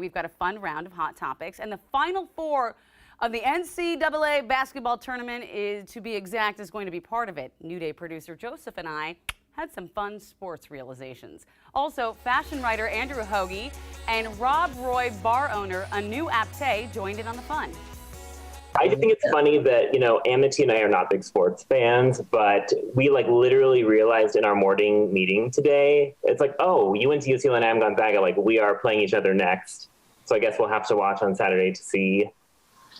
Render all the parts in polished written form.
we've got a fun round of hot topics. And the final four of the NCAA basketball tournament, to be exact, is going to be part of it. New Day producer Joseph and I had some fun sports realizations. Also, fashion writer Andrew Hoagie and Rob Roy, bar owner Anu Apte, joined in on the fun. I think it's funny that, Amity and I are not big sports fans, but we literally realized in our morning meeting today, it's like, oh, you went to UCLA and I'm Gonzaga, we are playing each other next. So I guess we'll have to watch on Saturday to see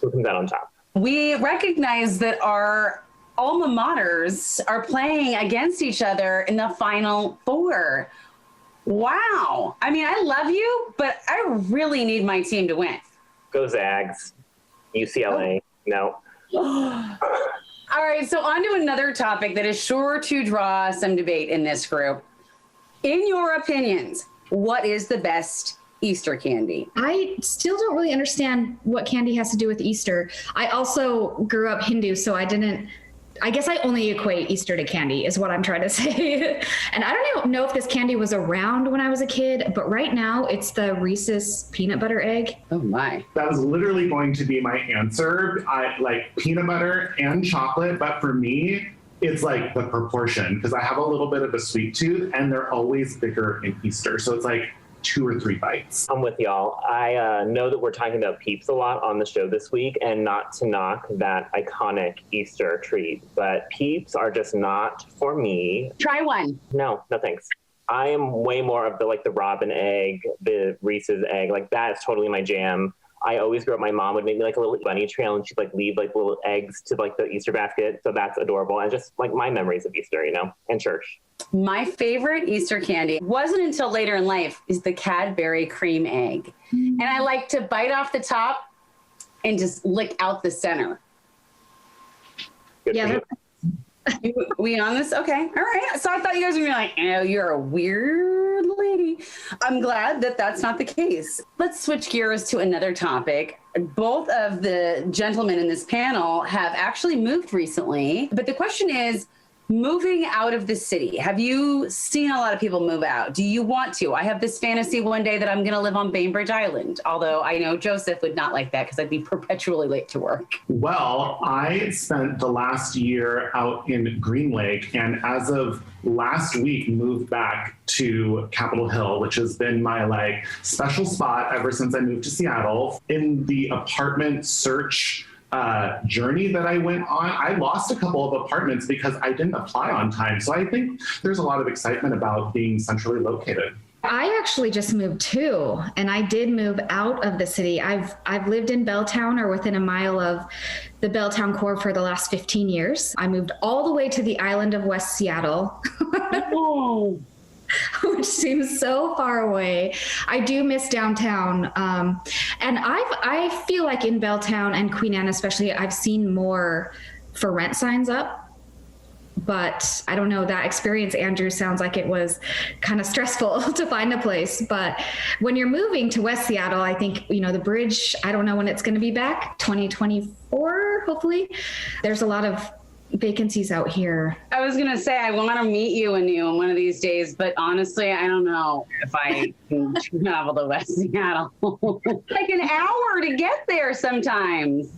who comes out on top. We recognize that our alma maters are playing against each other in the Final Four. Wow. I mean, I love you, but I really need my team to win. Go Zags. UCLA. No. All right, so on to another topic that is sure to draw some debate in this group. In your opinions, what is the best Easter candy? I still don't really understand what candy has to do with Easter. I also grew up Hindu, so I guess I only equate Easter to candy is what I'm trying to say. And I don't even know if this candy was around when I was a kid, but right now it's the Reese's peanut butter egg. Oh my. That was literally going to be my answer. I like peanut butter and chocolate, but for me, it's like the proportion because I have a little bit of a sweet tooth and they're always bigger in Easter. So it's like 2 or 3 bites. I'm with y'all. I know that we're talking about Peeps a lot on the show this week, and not to knock that iconic Easter treat, but Peeps are just not for me. Try one. No thanks. I am way more of the robin egg, the Reese's egg. That's totally my jam. I always grew up, my mom would make me a little bunny trail and she'd leave little eggs to the Easter basket. So that's adorable. And just my memories of Easter, and church. My favorite Easter candy wasn't until later in life is the Cadbury cream egg. And I like to bite off the top and just lick out the center. Good Yeah. We on this? Okay. All right. So I thought you guys would be like, oh, you're a weird lady. I'm glad that that's not the case. Let's switch gears to another topic. Both of the gentlemen in this panel have actually moved recently, but the question is, moving out of the city. Have you seen a lot of people move out? Do you want to? I have this fantasy one day that I'm going to live on Bainbridge Island, although I know Joseph would not like that because I'd be perpetually late to work. Well, I spent the last year out in Green Lake and as of last week moved back to Capitol Hill, which has been my special spot ever since I moved to Seattle. In the apartment search journey that I went on, I lost a couple of apartments because I didn't apply on time. So I think there's a lot of excitement about being centrally located. I actually just moved too, and I did move out of the city. I've lived in Belltown or within a mile of the Belltown core for the last 15 years. I moved all the way to the island of West Seattle. Oh. Which seems so far away. I do miss downtown. And I feel like in Belltown and Queen Anne especially, I've seen more for rent signs up. But I don't know, that experience, Andrew, sounds like it was kind of stressful to find a place. But when you're moving to West Seattle, I think, the bridge, I don't know when it's going to be back, 2024, hopefully. There's a lot of vacancies out here. I was going to say, I want to meet you in one of these days, but honestly, I don't know if I can travel to West Seattle. Like an hour to get there sometimes.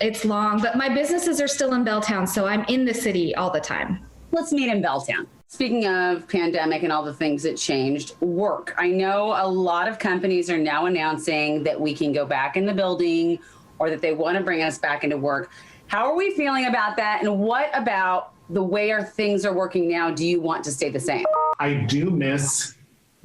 It's long, but my businesses are still in Belltown, so I'm in the city all the time. Let's meet in Belltown. Speaking of pandemic and all the things that changed, work. I know a lot of companies are now announcing that we can go back in the building or that they want to bring us back into work. How are we feeling about that? And what about the way our things are working now? Do you want to stay the same? I do miss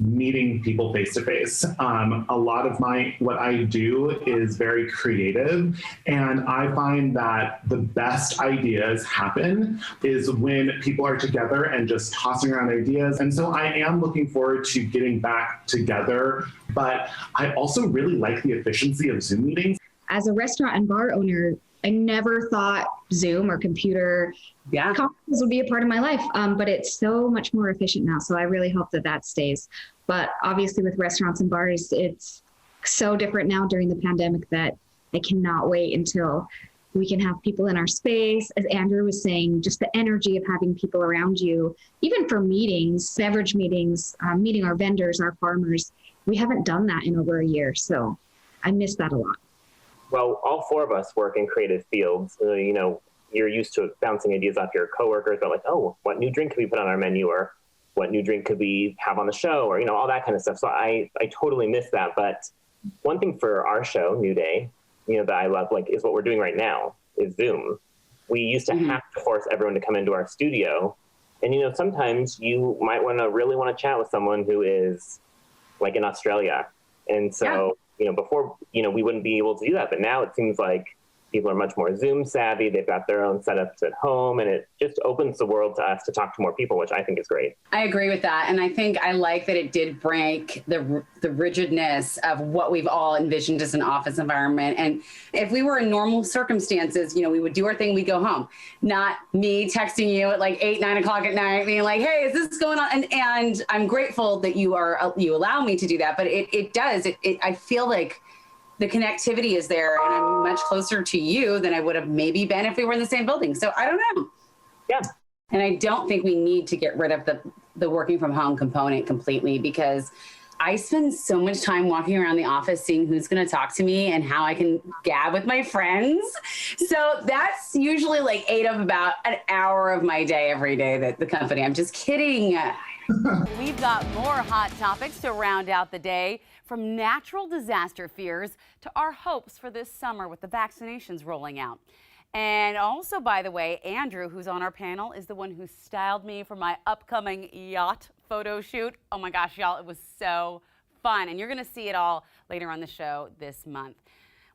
meeting people face to face. A lot of what I do is very creative, and I find that the best ideas happen is when people are together and just tossing around ideas. And so I am looking forward to getting back together, but I also really like the efficiency of Zoom meetings. As a restaurant and bar owner, I never thought Zoom or computer conferences would be a part of my life, but it's so much more efficient now. So I really hope that stays. But obviously with restaurants and bars, it's so different now during the pandemic that I cannot wait until we can have people in our space. As Andrew was saying, just the energy of having people around you, even for meetings, beverage meetings, meeting our vendors, our farmers. We haven't done that in over a year. So I miss that a lot. Well, all four of us work in creative fields. You're used to bouncing ideas off your coworkers about like, oh, what new drink could we put on our menu, or what new drink could we have on the show, or, all that kind of stuff. So I totally miss that. But one thing for our show, New Day, that I love, like, is what we're doing right now is Zoom. We used to have to force everyone to come into our studio. And, sometimes you might really want to chat with someone who is like in Australia. And so, before, we wouldn't be able to do that. But now it seems like people are much more Zoom savvy. They've got their own setups at home, and it just opens the world to us to talk to more people, which I think is great. I agree with that. And I think I like that it did break the rigidness of what we've all envisioned as an office environment. And if we were in normal circumstances, we would do our thing, we'd go home. Not me texting you at like 8, 9 o'clock at night, being like, hey, is this going on? And I'm grateful that you allow me to do that. But I feel like the connectivity is there, and I'm much closer to you than I would have maybe been if we were in the same building. So I don't know. Yeah. And I don't think we need to get rid of the working from home component completely, because I spend so much time walking around the office seeing who's going to talk to me and how I can gab with my friends. So that's usually like ate up about an hour of my day every day that the company. I'm just kidding. We've got more hot topics to round out the day, from natural disaster fears to our hopes for this summer with the vaccinations rolling out. And also, by the way, Andrew, who's on our panel, is the one who styled me for my upcoming yacht photo shoot. Oh my gosh, y'all, it was so fun. And you're going to see it all later on the show this month.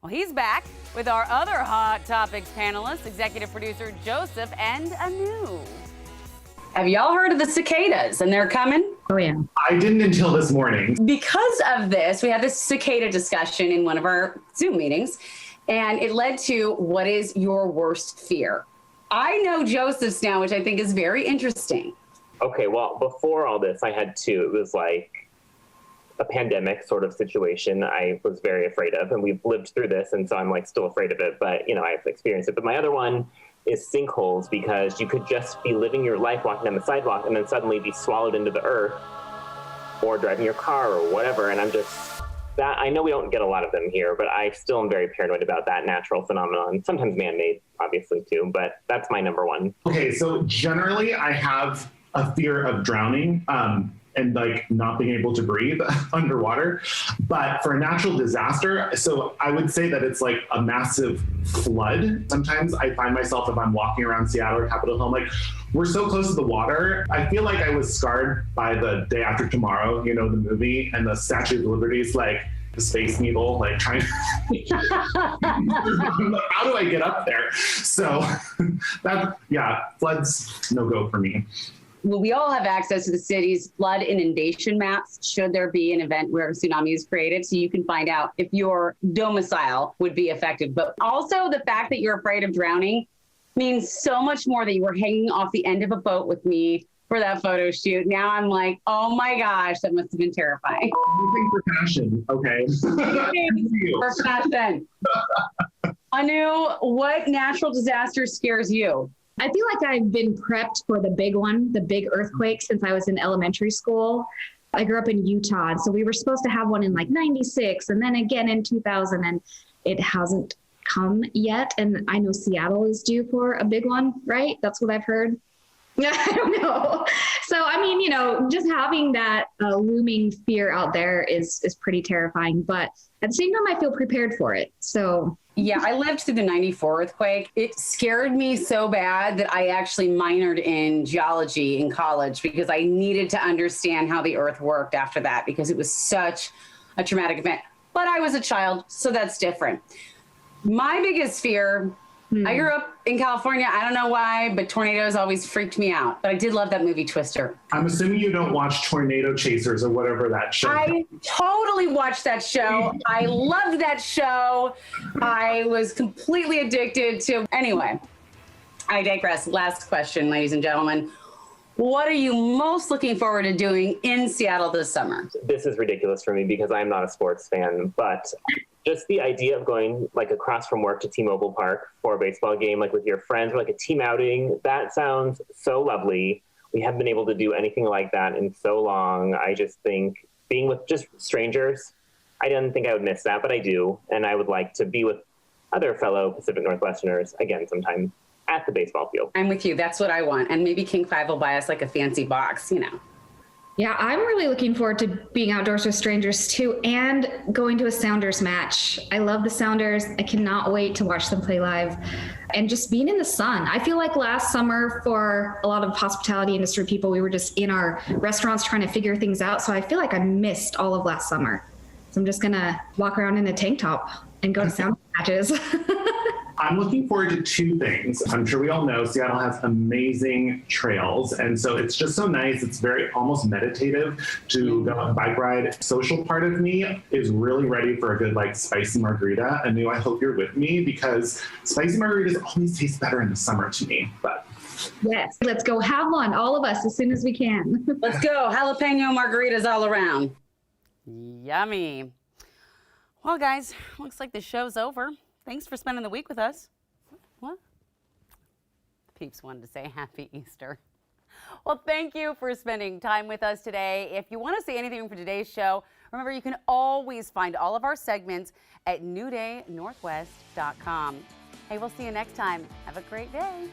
Well, he's back with our other Hot Topics panelists, executive producer Joseph and Anu. Have y'all heard of the cicadas? And they're coming? Oh, yeah. I didn't until this morning. Because of this, we had this cicada discussion in one of our Zoom meetings, and it led to, what is your worst fear? I know Joseph's now, which I think is very interesting. Okay, well, before all this, I had two. It was like a pandemic sort of situation I was very afraid of, and we've lived through this, and so I'm like still afraid of it, but I've experienced it. But my other one is sinkholes, because you could just be living your life walking down the sidewalk and then suddenly be swallowed into the earth, or driving your car or whatever. And I know we don't get a lot of them here, but I still am very paranoid about that natural phenomenon, sometimes man-made, obviously, too, but that's my number one. Okay, so generally I have a fear of drowning. And like not being able to breathe underwater. But for a natural disaster, so I would say that it's like a massive flood. Sometimes I find myself, if I'm walking around Seattle or Capitol Hill, I'm like, we're so close to the water. I feel like I was scarred by The Day After Tomorrow, the movie, and the Statue of Liberty's like the Space Needle, like trying how do I get up there? So floods, no go for me. Well, we all have access to the city's flood inundation maps should there be an event where a tsunami is created, so you can find out if your domicile would be affected. But also the fact that you're afraid of drowning means so much more that you were hanging off the end of a boat with me for that photo shoot. Now I'm like, oh my gosh, that must have been terrifying. Anything for passion, okay? For passion. Anu, what natural disaster scares you? I feel like I've been prepped for the big one, the big earthquake, since I was in elementary school. I grew up in Utah, so we were supposed to have one in like 96 and then again in 2000, and it hasn't come yet. And I know Seattle is due for a big one, right? That's what I've heard. I don't know. So, I mean, just having that looming fear out there is pretty terrifying. But at the same time, I feel prepared for it. So yeah, I lived through the 94 earthquake. It scared me so bad that I actually minored in geology in college, because I needed to understand how the earth worked after that, because it was such a traumatic event. But I was a child, so that's different. My biggest fear, I grew up in California. I don't know why, but tornadoes always freaked me out. But I did love that movie Twister. I'm assuming you don't watch Tornado Chasers or whatever that show. I totally watched that show. I loved that show. I was completely addicted to. Anyway, I digress. Last question, ladies and gentlemen. What are you most looking forward to doing in Seattle this summer? This is ridiculous for me because I'm not a sports fan, but just the idea of going like across from work to T-Mobile Park for a baseball game, like with your friends, or like a team outing, that sounds so lovely. We haven't been able to do anything like that in so long. I just think being with just strangers I didn't think I would miss that, but I do. And I would like to be with other fellow Pacific Northwesterners again sometime at the baseball field. I'm with you. That's what I want. And maybe King 5 will buy us like a fancy box, you know. Yeah, I'm really looking forward to being outdoors with strangers too, and going to a Sounders match. I love the Sounders. I cannot wait to watch them play live, and just being in the sun. I feel like last summer for a lot of hospitality industry people, we were just in our restaurants trying to figure things out. So I feel like I missed all of last summer. So I'm just gonna walk around in a tank top and go to Sounders matches. I'm looking forward to two things. I'm sure we all know Seattle has amazing trails. And so it's just so nice. It's very almost meditative to go on a bike ride. Social part of me is really ready for a good like spicy margarita. And I hope you're with me because spicy margaritas always taste better in the summer to me. But Yes, let's go have one, all of us, as soon as we can. Let's go. Jalapeno margaritas all around. Yummy. Well, guys, looks like the show's over. Thanks for spending the week with us. What? Peeps wanted to say Happy Easter. Well, thank you for spending time with us today. If you want to see anything from today's show, remember you can always find all of our segments at newdaynorthwest.com. Hey, we'll see you next time. Have a great day.